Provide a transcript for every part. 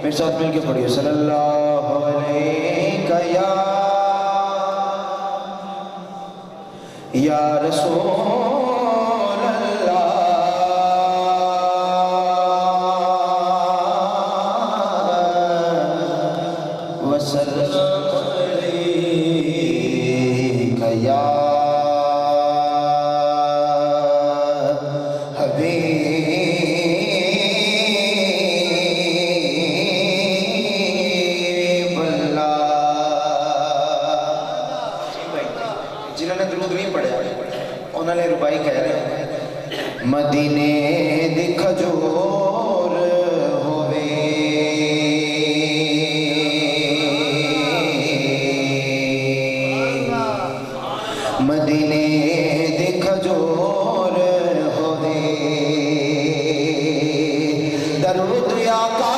میرے ساتھ مل کے پڑھیے صلی اللہ علیہ یا رسول اللہ وسلم علیہ یا جنہوں نے درود نہیں پڑھا انہوں نے ربائی کہہ رہے ہیں مدینے دی کھجور ہووے مدینے دی کھجور ہووے درود آقا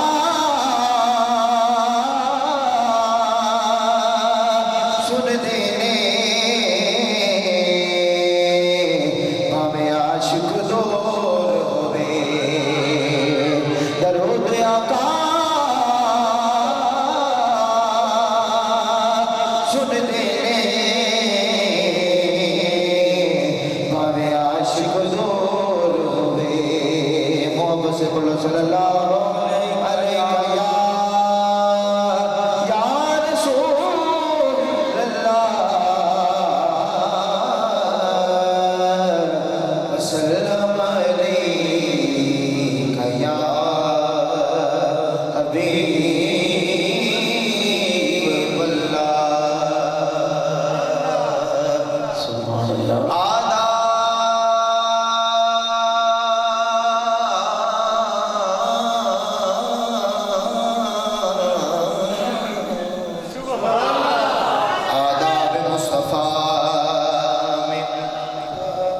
سن دینے صلی اللہ علیہ یا رسول اللہ وسلم علیہ یا حبیب اللہ سبحان اللہ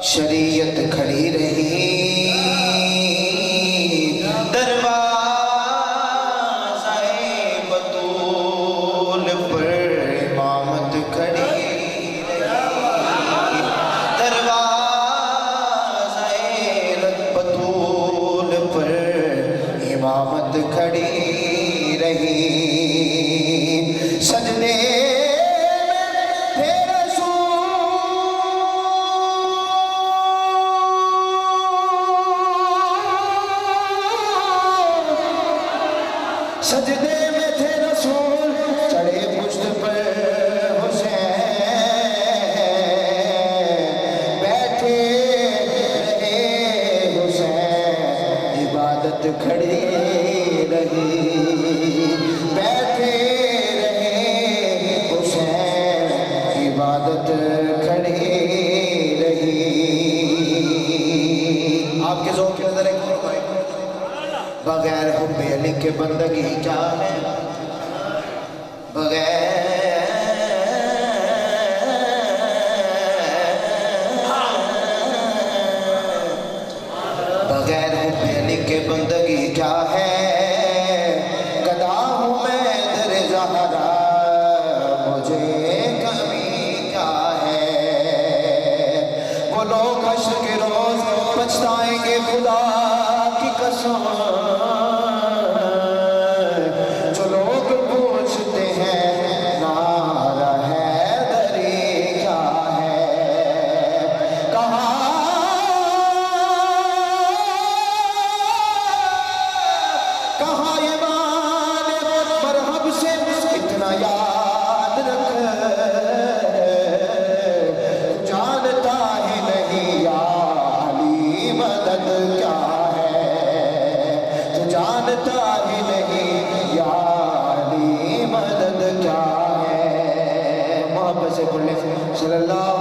شریعت کھڑی رہی دروازہ بطول پر امامت کھڑی رہی دروازہ بطول پر امامت کھڑی رہی سجدے سجدے میں تھے رسول چڑھے پشت پر حسین بیٹھے رہے حسین عبادت کھڑی رہی بیٹھے رہے حسین عبادت کھڑی رہی آپ کے ذوق کی نظر ایک بغیر حب علی کے بندگی کیا ہے بغیر حب علی کے بندگی کیا ہے گدا ہوں میں در زہرا مجھے کمی کیا ہے وہ لوگ حشر کے روز پچھتائیں گے خدا کی قسم یاد رکھ جانتا ہی نہیں یا علی مدد کیا ہے تو جانتا ہی نہیں یا علی مدد کیا ہے محبت سے بولے صلی اللہ